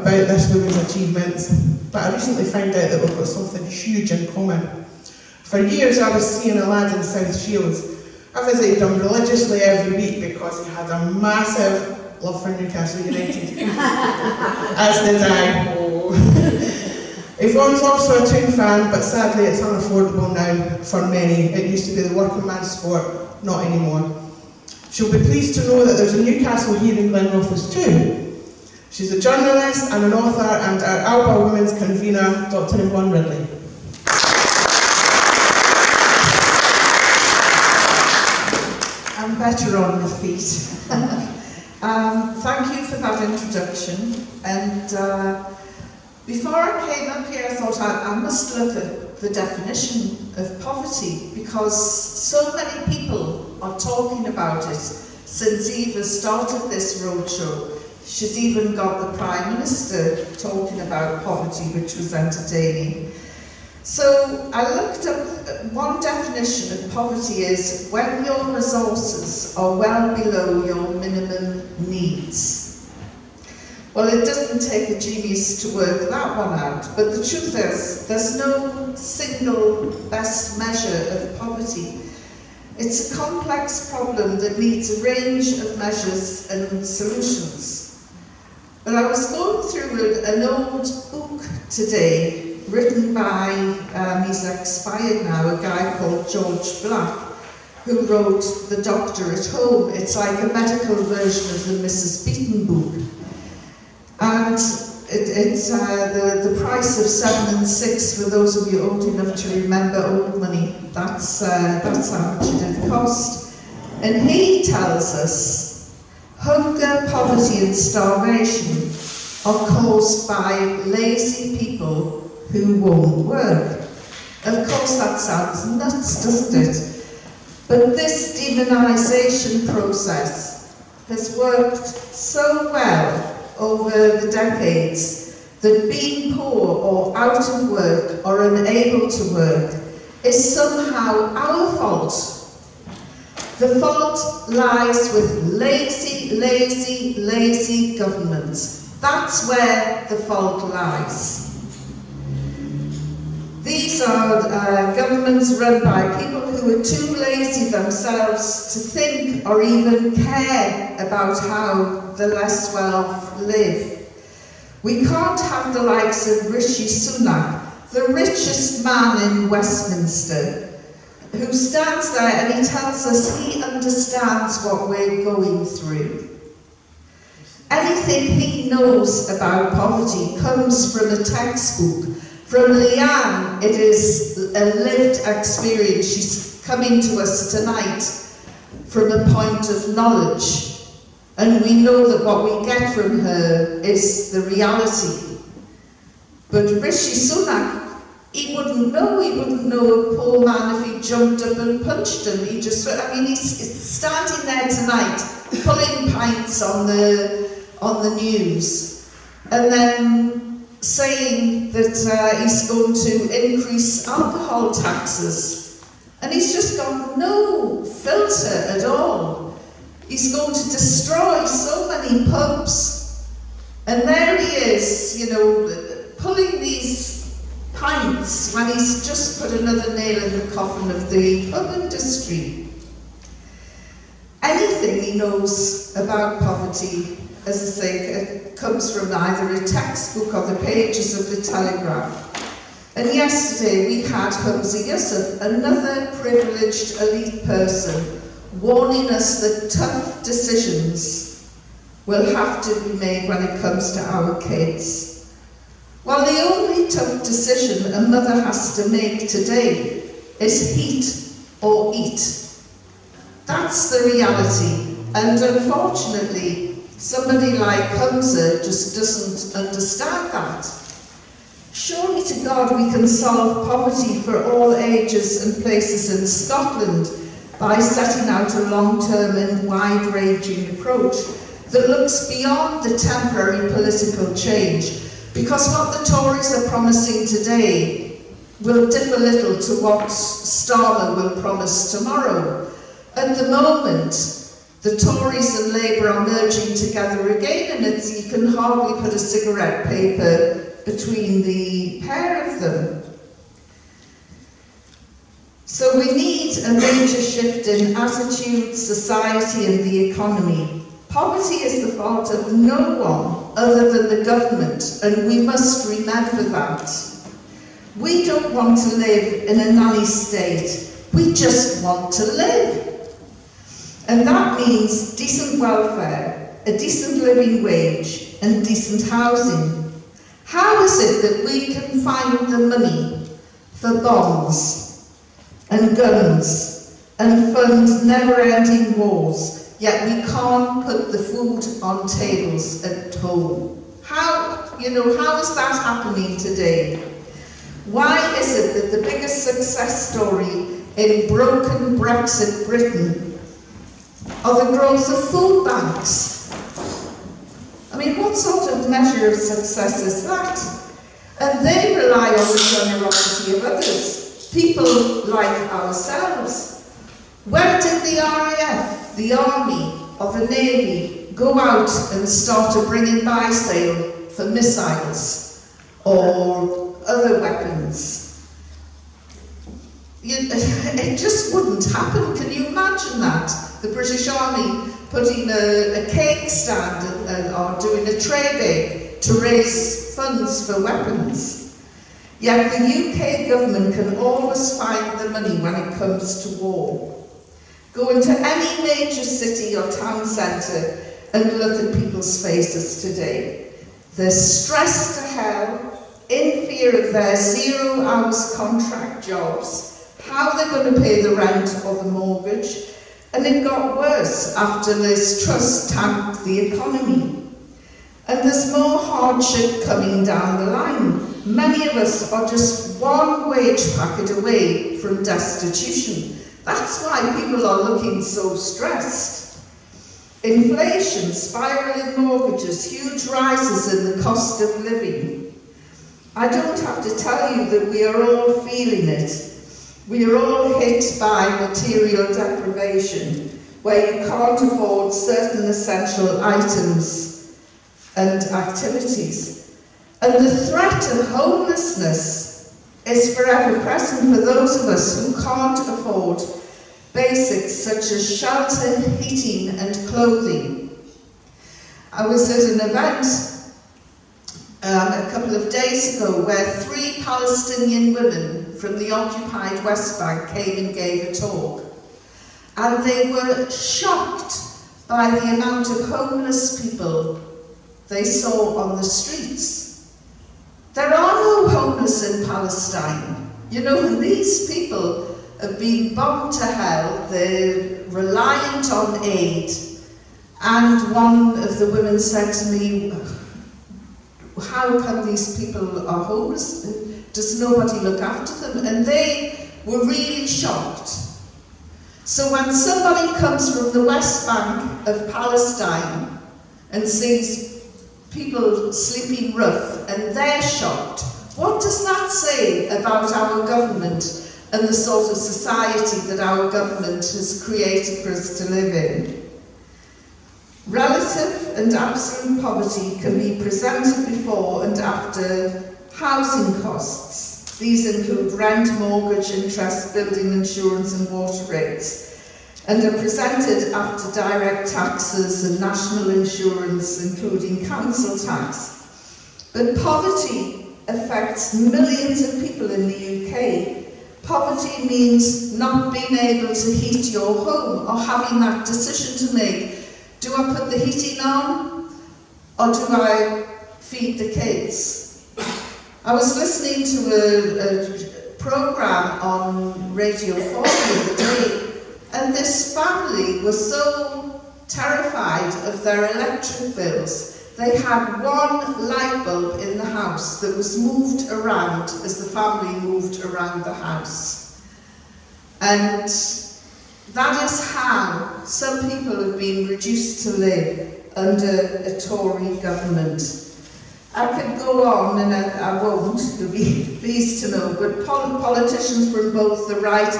about this woman's achievements, but I recently found out that we've got something huge in common. For years I was seeing a lad in South Shields. I visited him religiously every week because he had a massive love for Newcastle United. As did I. Oh. His mom's also a Toon fan, but sadly it's unaffordable now for many. It used to be the working man's sport, not anymore. She'll be pleased to know that there's a Newcastle here in glenrothes2. She's a journalist and an author and our Alba Women's convener, Dr. Yvonne Ridley. I'm better on my feet. Thank you for that introduction. And before I came up here, I thought I must look at the definition of poverty, because so many people are talking about it since Eva started this roadshow. She's even got the Prime Minister talking about poverty, which was entertaining. So I looked up, one definition of poverty is when your resources are well below your minimum needs. Well, it doesn't take a genius to work that one out, but the truth is, there's no single best measure of poverty. It's a complex problem that needs a range of measures and solutions. But I was going through an old book today, written by, he's expired now, a guy called George Black, who wrote The Doctor at Home. It's like a medical version of the Mrs. Beaton book. And it's the price of 7 and 6, for those of you old enough to remember old money. That's how much it had cost. And he tells us hunger, poverty and starvation are caused by lazy people who won't work. Of course that sounds nuts, doesn't it? But this demonisation process has worked so well over the decades that being poor or out of work or unable to work is somehow our fault. The fault lies with lazy, lazy, lazy governments. That's where the fault lies. These are governments run by people who are too lazy themselves to think or even care about how the less well live. We can't have the likes of Rishi Sunak, the richest man in Westminster, who stands there and he tells us he understands what we're going through. Anything he knows about poverty comes from a textbook. From Leanne, it is a lived experience. She's coming to us tonight from a point of knowledge. And we know that what we get from her is the reality. But Rishi Sunak, he wouldn't know a poor man if he jumped up and punched him. He's standing there tonight, pulling pints on the news, and then saying that he's going to increase alcohol taxes. And he's just got no filter at all. He's going to destroy so many pubs. And there he is, pulling these pints when he's just put another nail in the coffin of the pub industry. Anything he knows about poverty, as I say, comes from either a textbook or the pages of the Telegraph. And yesterday we had Humza Yusuf, another privileged elite person, warning us that tough decisions will have to be made when it comes to our kids. Well, the only tough decision a mother has to make today is heat or eat. That's the reality. And unfortunately, somebody like Humza just doesn't understand that. Surely to God we can solve poverty for all ages and places in Scotland by setting out a long-term and wide-ranging approach that looks beyond the temporary political change, because what the Tories are promising today will differ little to what Starmer will promise tomorrow. At the moment, The Tories and Labour are merging together again, and you can hardly put a cigarette paper between the pair of them. So we need a major shift in attitude, society and the economy. Poverty is the fault of no one other than the government, and we must remember that. We don't want to live in a nanny state, we just want to live. And that means decent welfare, a decent living wage and decent housing. How is it that we can find the money for bombs and guns and fund never-ending wars, yet we can't put the food on tables at home? How is that happening today? Why is it that the biggest success story in broken Brexit Britain are the growth of food banks? I mean, what sort of measure of success is that? And they rely on the generosity of others, people like ourselves. When did the RAF, the Army or the Navy go out and start a bring and buy sale for missiles or other weapons? It just wouldn't happen. Can you imagine that? The British Army putting a cake stand or doing a tray bake to raise funds for weapons. Yet the UK government can always find the money when it comes to war. Go into any major city or town centre and look at people's faces today. They're stressed to hell, in fear of their 0 hours contract jobs, how they're going to pay the rent or the mortgage, and it got worse after Liz Truss tanked the economy. And there's more hardship coming down the line. Many of us are just one wage packet away from destitution. That's why people are looking so stressed. Inflation, spiralling mortgages, huge rises in the cost of living. I don't have to tell you that we are all feeling it. We are all hit by material deprivation, where you can't afford certain essential items and activities. And the threat of homelessness is forever present for those of us who can't afford basics such as shelter, heating and clothing. I was at an event a couple of days ago where 3 Palestinian women from the occupied West Bank came and gave a talk. And they were shocked by the amount of homeless people they saw on the streets. There are no homeless in Palestine. You know, these people have been bombed to hell, they're reliant on aid. And one of the women said to me, how come these people are homeless? Does nobody look after them? And they were really shocked. So when somebody comes from the West Bank of Palestine and sees people sleeping rough and they're shocked, what does that say about our government and the sort of society that our government has created for us to live in? Relative and absolute poverty can be presented before and after housing costs. These include rent, mortgage, interest, building insurance and water rates, and are presented after direct taxes and national insurance, including council tax. But poverty affects millions of people in the UK. Poverty means not being able to heat your home or having that decision to make. Do I put the heating on or do I feed the kids? I was listening to a programme on Radio 4 the other day, and this family was so terrified of their electric bills. They had one light bulb in the house that was moved around as the family moved around the house. And that is how some people have been reduced to live under a Tory government. I could go on, and I won't, you'll be pleased to know, but politicians from both the right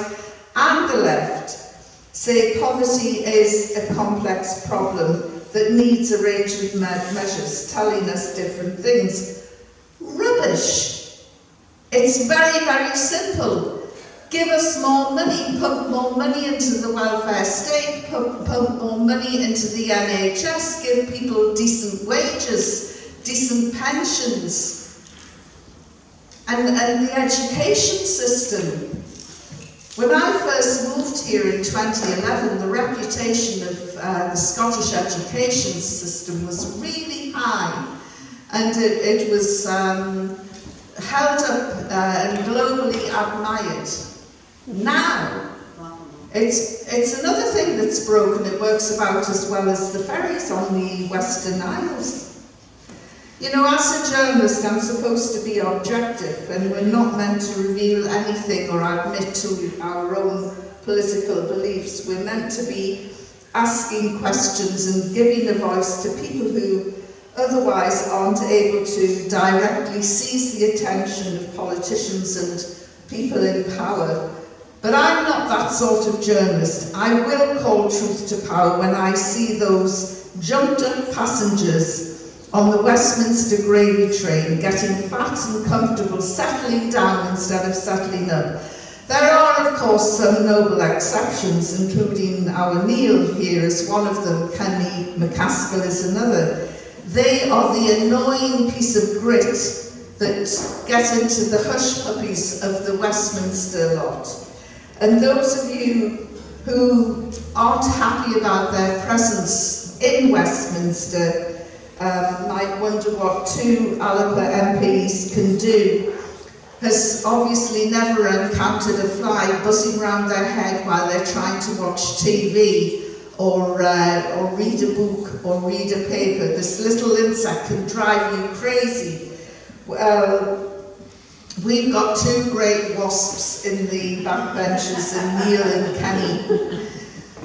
and the left say poverty is a complex problem that needs a range of measures, telling us different things. Rubbish. It's very, very simple. Give us more money, pump more money into the welfare state, pump more money into the NHS, give people decent wages, decent pensions, and the education system. When I first moved here in 2011, the reputation of the Scottish education system was really high, and it was held up and globally admired. Now, it's another thing that's broken. It works about as well as the ferries on the Western Isles. You know, as a journalist, I'm supposed to be objective, and we're not meant to reveal anything or admit to our own political beliefs. We're meant to be asking questions and giving a voice to people who otherwise aren't able to directly seize the attention of politicians and people in power. But I'm not that sort of journalist. I will call truth to power when I see those jumped up passengers on the Westminster gravy train getting fat and comfortable, settling down instead of settling up. There are, of course, some noble exceptions, including our Neil here is one of them, Kenny McCaskill is another. They are the annoying piece of grit that get into the hush puppies of the Westminster lot. And those of you who aren't happy about their presence in Westminster might wonder what two Alba MPs can do. Has obviously never encountered a fly buzzing around their head while they're trying to watch TV or read a book or read a paper. This little insect can drive you crazy. We've got two great wasps in the backbenches, in Neil and Kenny.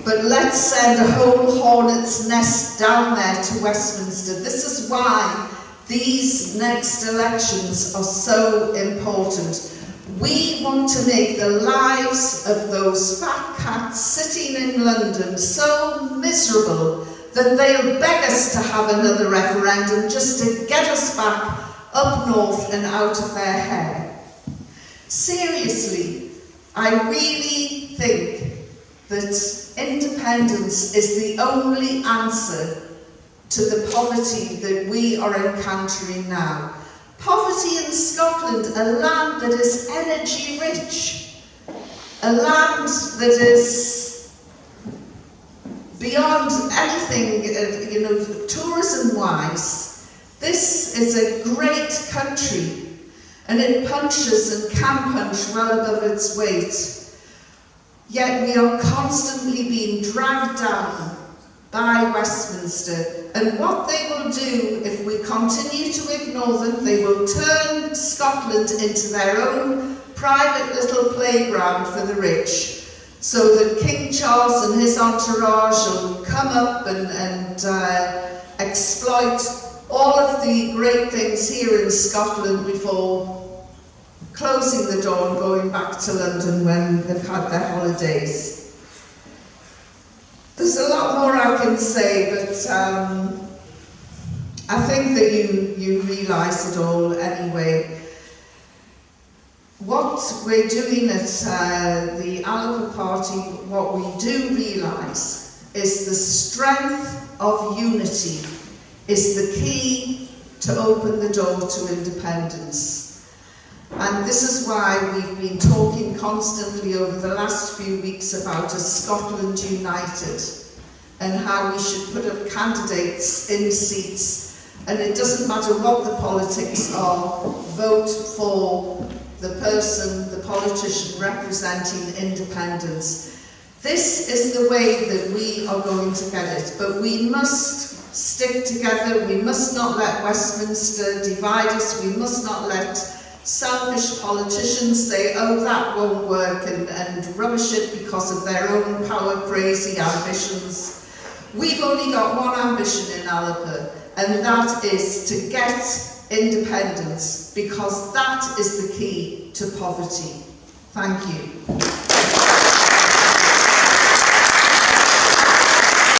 But let's send a whole hornet's nest down there to Westminster. This is why these next elections are so important. We want to make the lives of those fat cats sitting in London so miserable that they'll beg us to have another referendum just to get us back up north and out of their hair. Seriously, I really think that independence is the only answer to the poverty that we are encountering now. Poverty in Scotland, a land that is energy rich, a land that is beyond anything, tourism-wise. This is a great country, and it punches and can punch well above its weight. Yet we are constantly being dragged down by Westminster, and what they will do if we continue to ignore them, they will turn Scotland into their own private little playground for the rich, so that King Charles and his entourage will come up and exploit all of the great things here in Scotland before closing the door and going back to London when they've had their holidays. There's a lot more I can say, but I think that you realise it all anyway. What we're doing at the Alba Party, what we do realise is the strength of unity is the key to open the door to independence. And this is why we've been talking constantly over the last few weeks about a Scotland united and how we should put up candidates in seats. And it doesn't matter what the politics are, vote for the person, the politician representing independence. This is the way that we are going to get it. But we must stick together. We must not let Westminster divide us. We must not let selfish politicians say, oh, that won't work, and rubbish it because of their own power-crazy ambitions. We've only got one ambition in Alba, and that is to get independence, because that is the key to poverty. Thank you.